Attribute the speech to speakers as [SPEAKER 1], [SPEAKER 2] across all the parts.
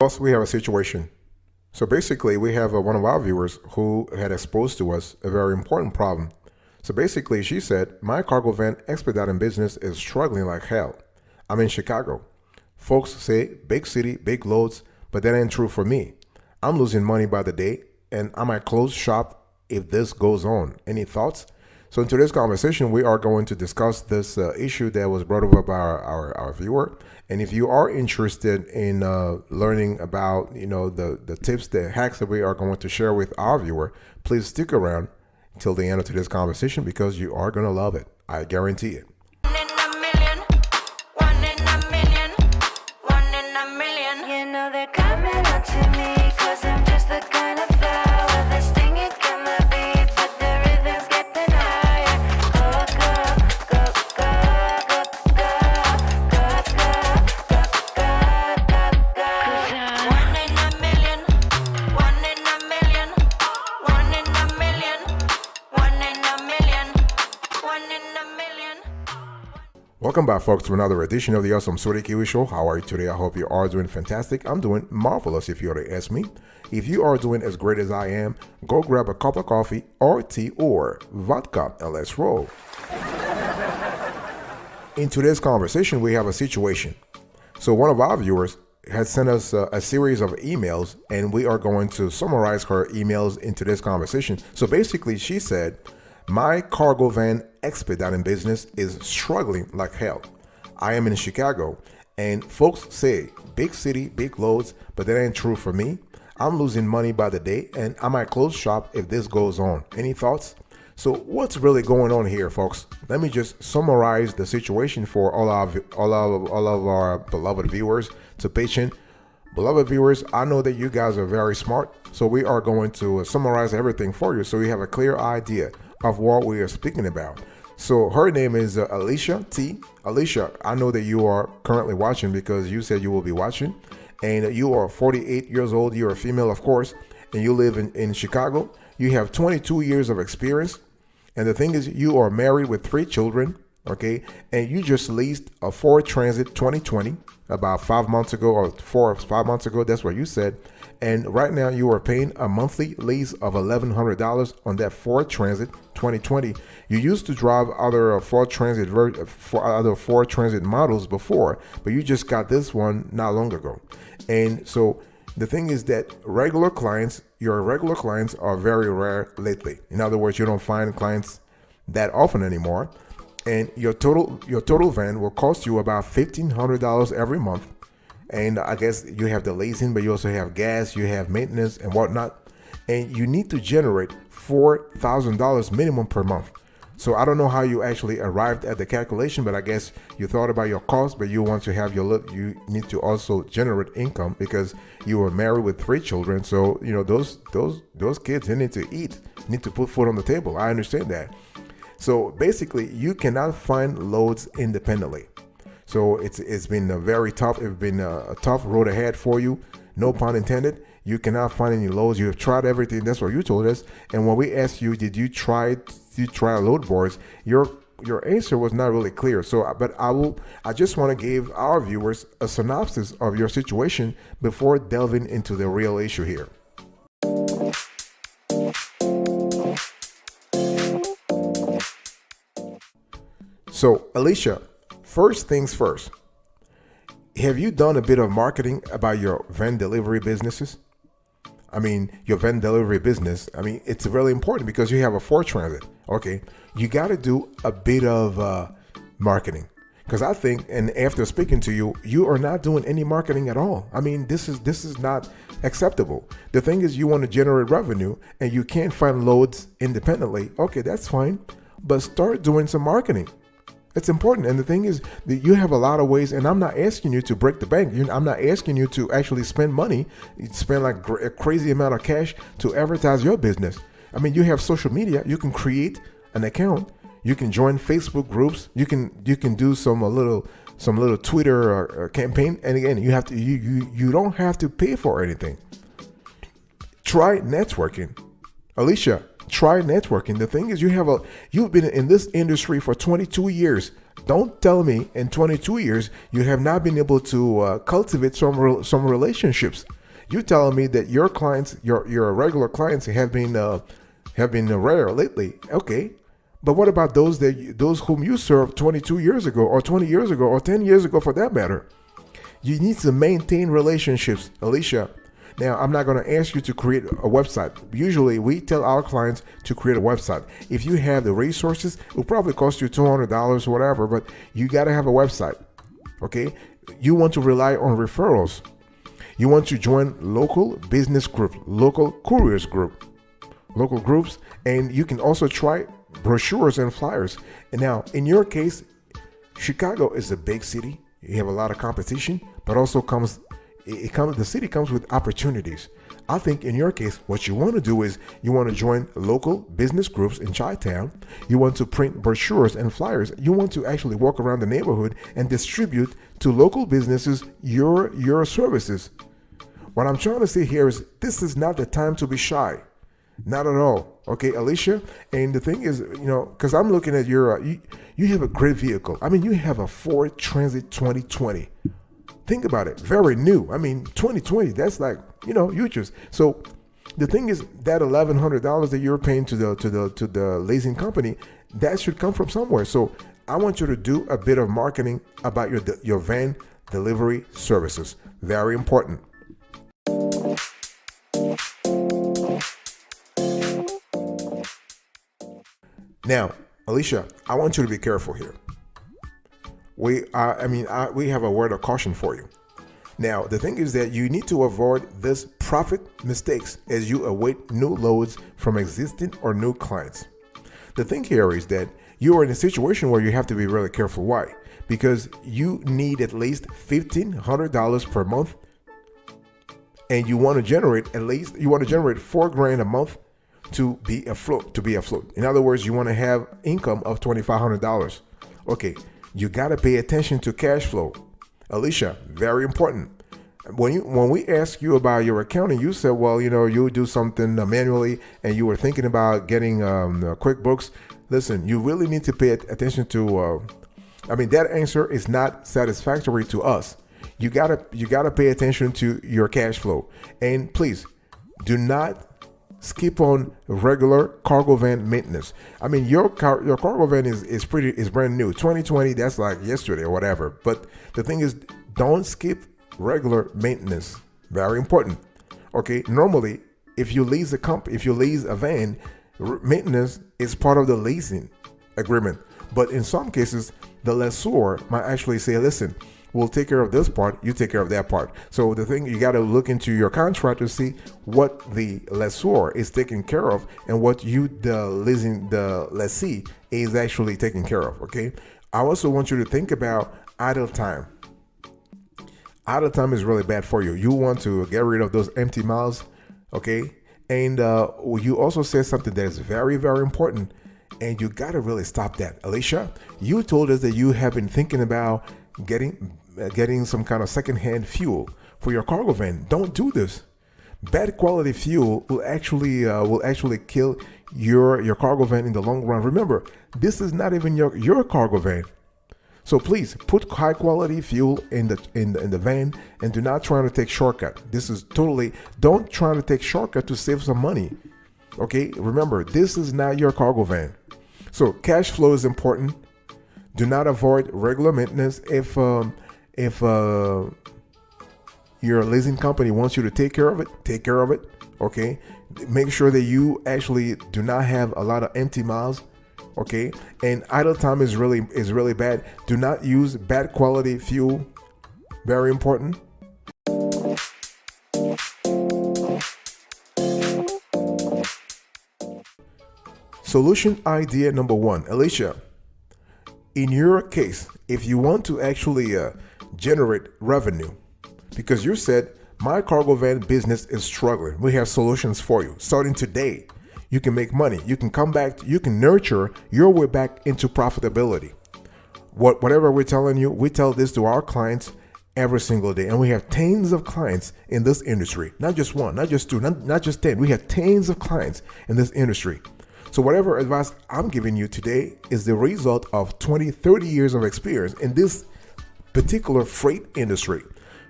[SPEAKER 1] Also, we have a situation. So basically, we have one of our viewers who had exposed to us a very important problem. So basically, she said, my cargo van expediting business is struggling like hell. I'm in Chicago. Folks say big city, big loads, but that ain't true for me. I'm losing money by the day, and I might close shop if this goes on. Any thoughts? So in today's conversation, we are going to discuss this issue that was brought over by our viewer. And if you are interested in learning about, the tips, the hacks that we are going to share with our viewer, please stick around till the end of today's conversation because you are going to love it. I guarantee it.
[SPEAKER 2] One in a million, one in a million, one in a million. You know they're coming up to me, cause I'm just the kind of flower that's stinging in the beat, but the rhythm's getting higher. Go, go, go, go, go, go, go, go, go, go, go. One in a million, one in a million, one in a million, one in a million, one in a million.
[SPEAKER 1] Welcome back, folks, to another edition of the Awesome Sweaty Kiwi Show. How are you today? I hope you are doing fantastic. I'm doing marvelous, if you were to ask me. If you are doing as great as I am, go grab a cup of coffee or tea or vodka and let's roll. In today's conversation, we have a situation. So one of our viewers has sent us a series of emails, and we are going to summarize her emails in today's conversation. So basically, she said, my cargo van expediting business is struggling like hell. I am in Chicago, and folks say big city, big loads, but that ain't true for me. I'm losing money by the day, and I might close shop if this goes on. Any thoughts? So what's really going on here, folks? Let me just summarize the situation for all of our beloved viewers to pitch in. Beloved viewers, I know that you guys are very smart, so we are going to summarize everything for you so you have a clear idea of what we are speaking about. So her name is Alicia T. Alicia, I know that you are currently watching because you said you will be watching, and you are 48 years old. You're a female, of course, and you live in Chicago. You have 22 years of experience, and the thing is, you are married with 3 children, okay, and you just leased a Ford Transit 2020 about 5 months ago, or 4 or 5 months ago. That's what you said. And right now you are paying a monthly lease of $1,100 on that Ford Transit 2020. You used to drive other Ford Transit models before, but you just got this one not long ago. And so the thing is that your regular clients are very rare lately. In other words, you don't find clients that often anymore. And your total van will cost you about $1,500 every month. And I guess you have the leasing, but you also have gas, you have maintenance and whatnot. And you need to generate $4,000 minimum per month. So I don't know how you actually arrived at the calculation, but I guess you thought about your cost, but you want to have you need to also generate income because you were married with 3 children. So, those kids, they need to eat, need to put food on the table. I understand that. So basically, you cannot find loads independently. So it's been a tough road ahead for you. No pun intended. You cannot find any loads. You have tried everything. That's what you told us. And when we asked you, did you try load boards? Your answer was not really clear. So, but I just want to give our viewers a synopsis of your situation before delving into the real issue here. So, Alicia, first things first. Have you done a bit of marketing about your van delivery businesses? I mean, your van delivery business, it's really important because you have a Ford Transit. Okay, you got to do a bit of marketing because I think, and after speaking to you, you are not doing any marketing at all. I mean, this is not acceptable. The thing is, you want to generate revenue and you can't find loads independently. Okay, that's fine, but start doing some marketing. It's important. And the thing is that you have a lot of ways, and I'm not asking you to break the bank. I'm not asking you to actually spend money, spend like a crazy amount of cash to advertise your business. I mean, you have social media. You can create an account. You can join Facebook groups. You can do some little Twitter campaign. And again, you don't have to pay for anything. Try networking. Alicia, Try networking. The thing is, you've been in this industry for 22 years. Don't tell me in 22 years you have not been able to cultivate some relationships. You telling me that your clients, your regular clients, have been rare lately. Okay, but what about those whom you served 22 years ago, or 20 years ago, or 10 years ago, for that matter? You need to maintain relationships, Alicia. Now, I'm not going to ask you to create a website. Usually, we tell our clients to create a website. If you have the resources, it will probably cost you $200 or whatever, but you got to have a website, okay? You want to rely on referrals. You want to join local business group, local couriers group, local groups, and you can also try brochures and flyers. And now, in your case, Chicago is a big city. You have a lot of competition, but also the city comes with opportunities. I think in your case, what you want to do is you want to join local business groups in Chi-Town. You want to print brochures and flyers. You want to actually walk around the neighborhood and distribute to local businesses your services. What I'm trying to say here is this is not the time to be shy. Not at all. Okay, Alicia? And the thing is, because I'm looking at you have a great vehicle. I mean, you have a Ford Transit 2020. Think about it. Very new. I mean, 2020, that's like, huge. So the thing is that $1,100 that you're paying to the leasing company, that should come from somewhere. So I want you to do a bit of marketing about your van delivery services. Very important. Now, Alicia, I want you to be careful here. We have a word of caution for you. Now, the thing is that you need to avoid this profit mistakes as you await new loads from existing or new clients. The thing here is that you are in a situation where you have to be really careful. Why? Because you need at least $1,500 per month, and you want to generate $4,000 a month to be afloat. In other words, you want to have income of $2,500. Okay. You got to pay attention to cash flow. Alicia, very important. When we ask you about your accounting, you said, well, you do something manually and you were thinking about getting QuickBooks. Listen, you really need to pay attention to, that answer is not satisfactory to us. You gotta pay attention to your cash flow. And please, do not skip on regular cargo van maintenance. I mean, your cargo van is brand new. 2020, that's like yesterday or whatever. But the thing is, don't skip regular maintenance. Very important. Okay, normally, if you lease a van, maintenance is part of the leasing agreement. But in some cases, the lessor might actually say, listen, we'll take care of this part, you take care of that part. So the thing, you got to look into your contract to see what the lessor is taking care of and what the lessee is actually taking care of. Okay. I also want you to think about idle time. Idle time is really bad for you. You want to get rid of those empty miles. Okay. And you also said something that is very, very important, and you got to really stop that. Alicia, you told us that you have been thinking about getting some kind of secondhand fuel for your cargo van. Don't do this. Bad quality fuel will actually kill your cargo van in the long run. Remember, this is not even your cargo van. So please put high quality fuel in the van, and do not try to take shortcut. Don't try to take shortcut to save some money. Okay, remember, this is not your cargo van. So cash flow is important. Do not avoid regular maintenance. If your leasing company wants you to take care of it, take care of it. Okay, make sure that you actually do not have a lot of empty miles. Okay, and idle time is really bad. Do not use bad quality fuel. Very important. Solution idea number 1, Alicia. In your case, if you want to actually generate revenue, because you said my cargo van business is struggling, we have solutions for you. Starting today, you can make money. You can come back. You can nurture your way back into profitability. Whatever we're telling you, we tell this to our clients every single day, and we have tens of clients in this industry. Not just one, not just two, not just 10. We have tens of clients in this industry. So whatever advice I'm giving you today is the result of 20, 30 years of experience in this particular freight industry.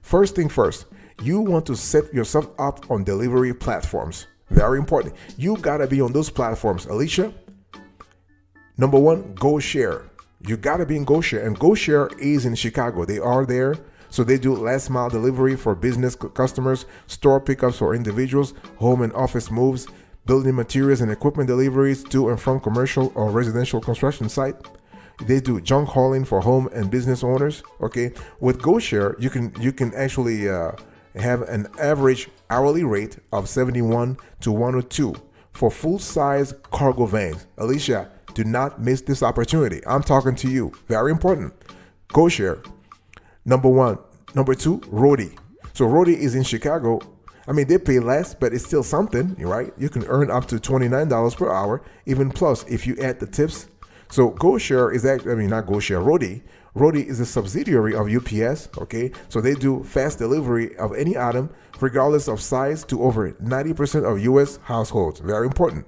[SPEAKER 1] First thing first, you want to set yourself up on delivery platforms. Very important. You gotta be on those platforms. Alicia, number one, GoShare. You gotta be in GoShare, and GoShare is in Chicago. They are there. So they do last mile delivery for business customers, store pickups for individuals, home and office moves, building materials and equipment deliveries to and from commercial or residential construction site. They do junk hauling for home and business owners. Okay, with GoShare, you can actually have an average hourly rate of 71 to 102 for full-size cargo vans. Alicia, do not miss this opportunity. I'm talking to you. Very important. GoShare. Number one. Number two, Rody. So Rody is in Chicago. I mean, they pay less, but it's still something, right? You can earn up to $29 per hour, even plus if you add the tips. So GoShare is actually, I mean, not GoShare, Rody. Rody is a subsidiary of UPS, okay? So they do fast delivery of any item, regardless of size, to over 90% of US households. Very important.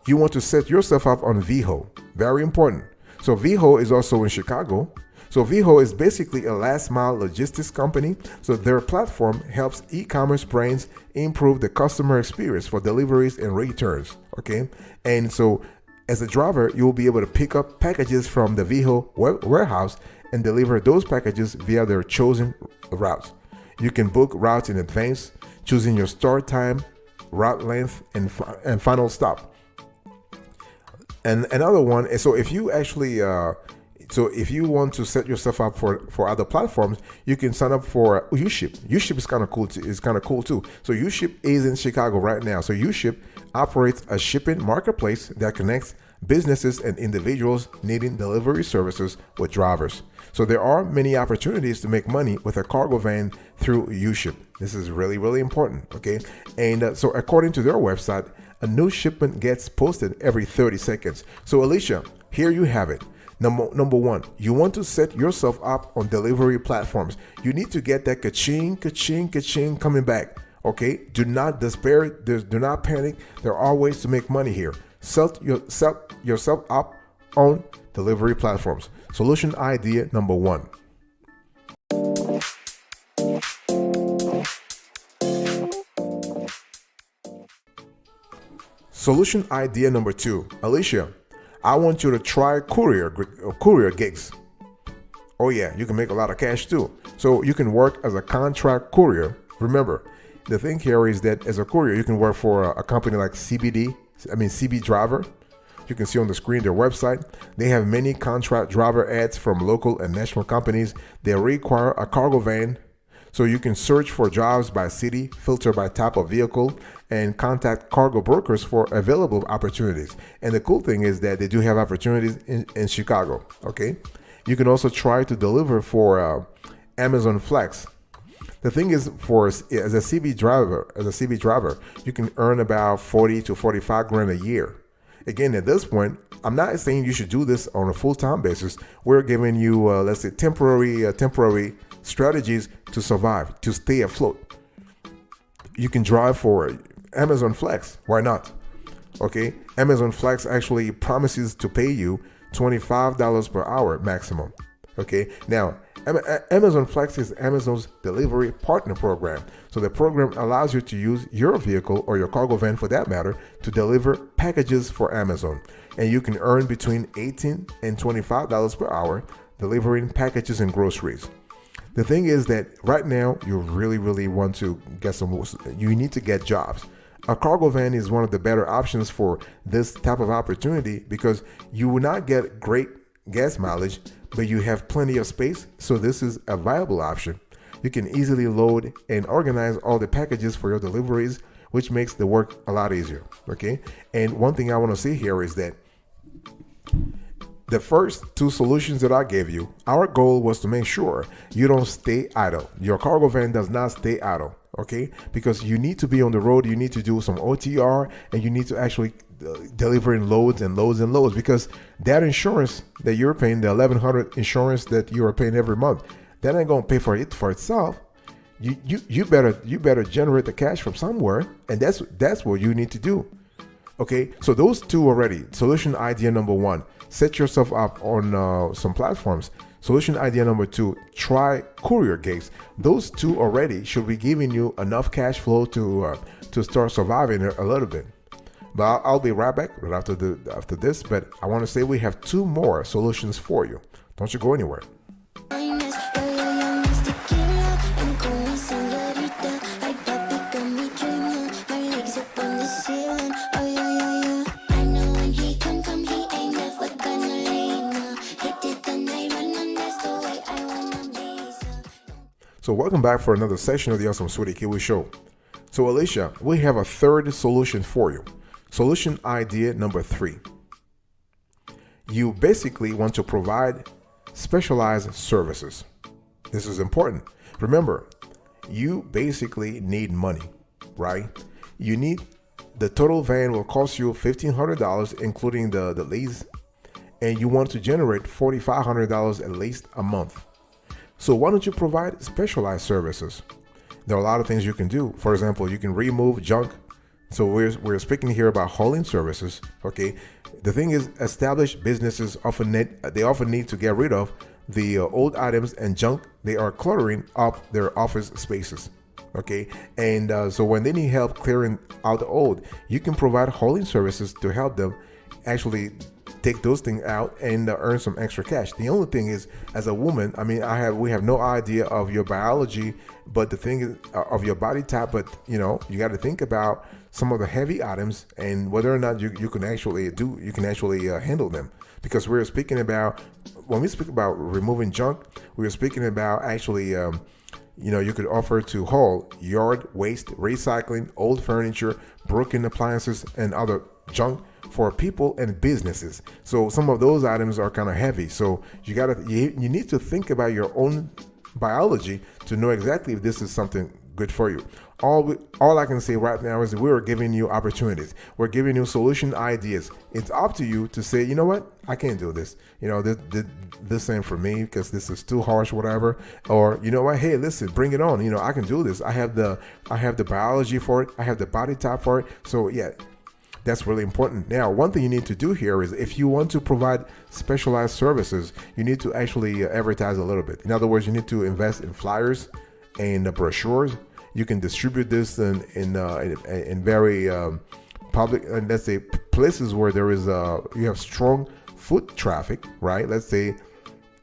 [SPEAKER 1] You want to set yourself up on Viho. Very important. So Viho is also in Chicago. So Viho is basically a last mile logistics company. So their platform helps e-commerce brands improve the customer experience for deliveries and returns, okay? And so as a driver, you will be able to pick up packages from the Viho warehouse and deliver those packages via their chosen routes. You can book routes in advance, choosing your start time, route length, and final stop. And another one is, so if you actually so if you want to set yourself up for other platforms, you can sign up for Uship. Uship is kind of cool too. It's kind of cool too. So Uship is in Chicago right now. So Uship operates a shipping marketplace that connects businesses and individuals needing delivery services with drivers. So there are many opportunities to make money with a cargo van through Uship. This is really, really important. Okay. And so according to their website, a new shipment gets posted every 30 seconds. So Alicia, here you have it. Number one, you want to set yourself up on delivery platforms. You need to get that ka-ching, ka-ching, ka-ching coming back. Okay, do not despair. Do not panic. There are ways to make money here. Set yourself up on delivery platforms. Solution idea number one. Solution idea number two. Alicia, I want you to try courier gigs. Oh yeah, you can make a lot of cash too. So you can work as a contract courier. Remember, the thing here is that as a courier, you can work for a company like CB Driver. You can see on the screen their website. They have many contract driver ads from local and national companies. They require a cargo van. So you can search for jobs by city, filter by type of vehicle, and contact cargo brokers for available opportunities. And the cool thing is that they do have opportunities in Chicago, okay? You can also try to deliver for Amazon Flex. The thing is, as a CB driver, you can earn about 40 to 45 grand a year. Again, at this point, I'm not saying you should do this on a full-time basis. We're giving you, let's say, temporary strategies to survive, to stay afloat. You can drive for Amazon Flex. Why not? Okay, Amazon Flex actually promises to pay you $25 per hour maximum. Okay, now Amazon Flex is Amazon's delivery partner program. So the program allows you to use your vehicle, or your cargo van for that matter, to deliver packages for Amazon. And you can earn between $18 and $25 per hour delivering packages and groceries. The thing is that right now you really want to get you need to get jobs. A cargo van is one of the better options for this type of opportunity because you will not get great gas mileage, but you have plenty of space. So this is a viable option. You can easily load and organize all the packages for your deliveries, which makes the work a lot easier. Okay. And one thing I want to say here is that the first two solutions that I gave you, our goal was to make sure you don't stay idle. Your cargo van does not stay idle, okay? Because you need to be on the road, you need to do some OTR, and you need to actually deliver in loads and loads and loads, because that insurance that you're paying, the $1,100 insurance that you are paying every month, that ain't gonna pay for it for itself. You better generate the cash from somewhere, and that's what you need to do. Okay, so those two already. Solution idea number one, set yourself up on some platforms. Solution idea number two, try courier gigs. Those two already should be giving you enough cash flow to start surviving a little bit. But I'll be right back right after this. But I want to say we have two more solutions for you. Don't you go anywhere. So welcome back for another session of the Awesome Sweetie Kiwi Show. So Alicia, we have a third solution for you. Solution idea number three. You basically want to provide specialized services. This is important. Remember, you basically need money, right? You need, the total van will cost you $1,500, including the lease, and you want to generate $4,500 at least a month. So why don't you provide specialized services? There are a lot of things you can do. For example, you can remove junk. So we're speaking here about hauling services. Okay, the thing is, established businesses often need to get rid of the old items and junk. They are cluttering up their office spaces. Okay, and so when they need help clearing out the old, you can provide hauling services to help them actually take those things out and earn some extra cash. The only thing is, as a woman, I mean, we have no idea of your biology, but the thing is of your body type. But you know, you got to think about some of the heavy items and whether or not you can actually handle them. Because we're speaking about, when we speak about removing junk, we're speaking about actually, you could offer to haul yard waste, recycling, old furniture, broken appliances, and other junk for people and businesses. So some of those items are kind of heavy. So you need to think about your own biology to know exactly if this is something good for you. All I can say right now is that we're giving you opportunities. We're giving you solution ideas. It's up to you to say, you know what, I can't do this. You know, this ain't for me because this is too harsh, whatever. Or you know what, hey, listen, bring it on. You know, I can do this. I have the biology for it. I have the body type for it. So yeah. That's really important. Now, one thing you need to do here is, if you want to provide specialized services, you need to actually advertise a little bit. In other words, you need to invest in flyers and brochures. You can distribute this in very public, and let's say places where there is you have strong foot traffic, right? Let's say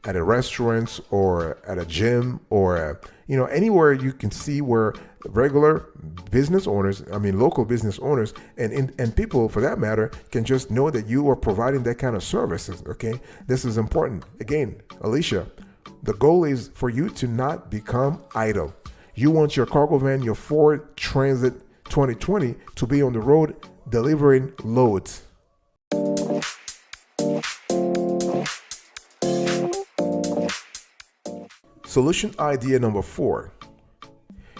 [SPEAKER 1] at a restaurant or at a gym or anywhere you can see where regular business owners, local business owners and people for that matter can just know that you are providing that kind of services. Okay, this is important. Again, Alicia, the goal is for you to not become idle. You want your cargo van, your Ford Transit 2020, to be on the road delivering loads. Solution idea number 4.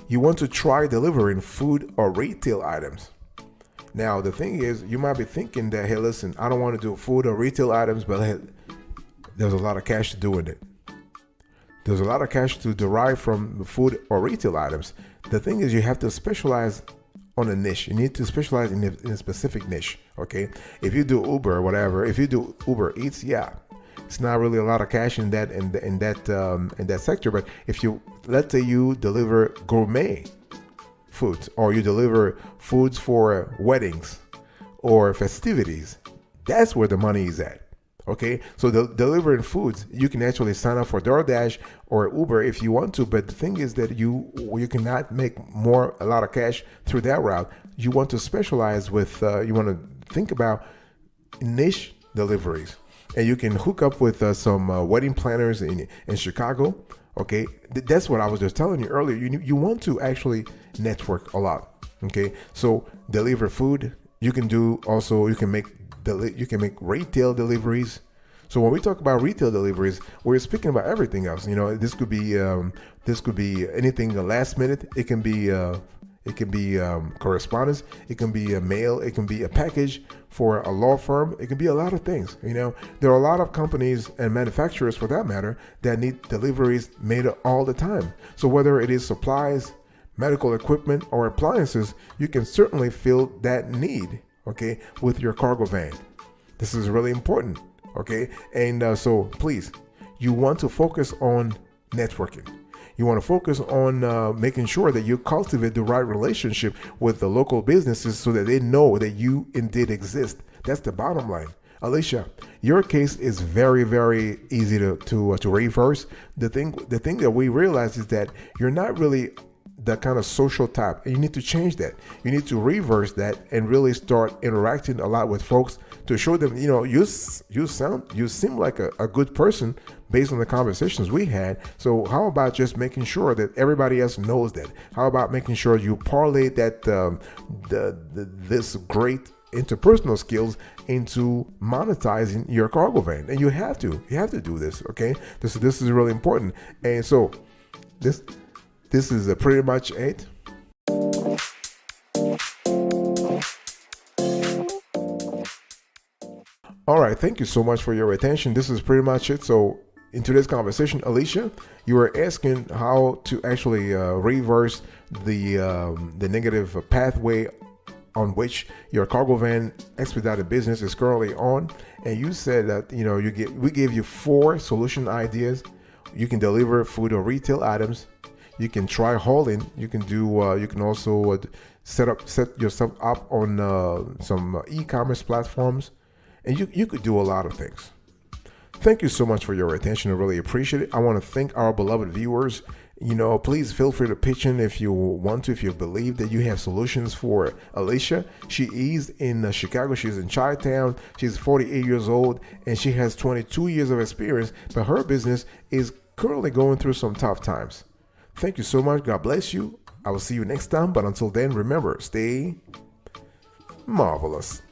[SPEAKER 1] You want to try delivering food or retail items. Now, the thing is, you might be thinking that, hey, listen, I don't want to do food or retail items, but hey, there's a lot of cash to doing it. There's a lot of cash to derive from the food or retail items. The thing is, you have to specialize on a niche. You need to specialize in a specific niche. Okay, if you do Uber or whatever, if you do Uber Eats, yeah, it's not really a lot of cash in that sector. But if you, let's say you deliver gourmet foods, or you deliver foods for weddings or festivities, that's where the money is at. Okay, so delivering foods, you can actually sign up for DoorDash or Uber if you want to, but the thing is that you cannot make a lot of cash through that route. You want to specialize with, you want to think about niche deliveries, and you can hook up with some wedding planners in Chicago. Okay, that's what I was just telling you earlier. You want to actually network a lot. Okay, so deliver food. You can do also. You can make retail deliveries. So when we talk about retail deliveries, we're speaking about everything else. This could be anything last minute. It can be correspondence. It can be a mail. It can be a package for a law firm. It can be a lot of things. There are a lot of companies and manufacturers, for that matter, that need deliveries made all the time. So whether it is supplies, medical equipment, or appliances, you can certainly fill that need okay, with your cargo van. This is really important, okay? And so please, you want to focus on networking. You want to focus on making sure that you cultivate the right relationship with the local businesses so that they know that you indeed exist. That's the bottom line. Alicia, your case is very, very easy to reverse. The thing that we realize is that you're not really that kind of social type, and you need to change that. You need to reverse that and really start interacting a lot with folks to show them, you seem like a good person based on the conversations we had. So how about just making sure that everybody else knows that? How about making sure you parlay that this great interpersonal skills into monetizing your cargo van? And you have to do this, okay? This is really important. And so this is pretty much it. All right, thank you so much for your attention. This is pretty much it. So in today's conversation, Alicia, you were asking how to actually reverse the negative pathway on which your cargo van expedited business is currently on. And you said that we gave you 4 solution ideas. You can deliver food or retail items. You can try hauling. You can do. You can also set yourself up on some e-commerce platforms, and you could do a lot of things. Thank you so much for your attention. I really appreciate it. I want to thank our beloved viewers. Please feel free to pitch in if you want to, if you believe that you have solutions for Alicia. She is in Chicago. She's in Chi-Town. She's 48 years old, and she has 22 years of experience, but her business is currently going through some tough times. Thank you so much. God bless you. I will see you next time. But until then, remember, stay marvelous.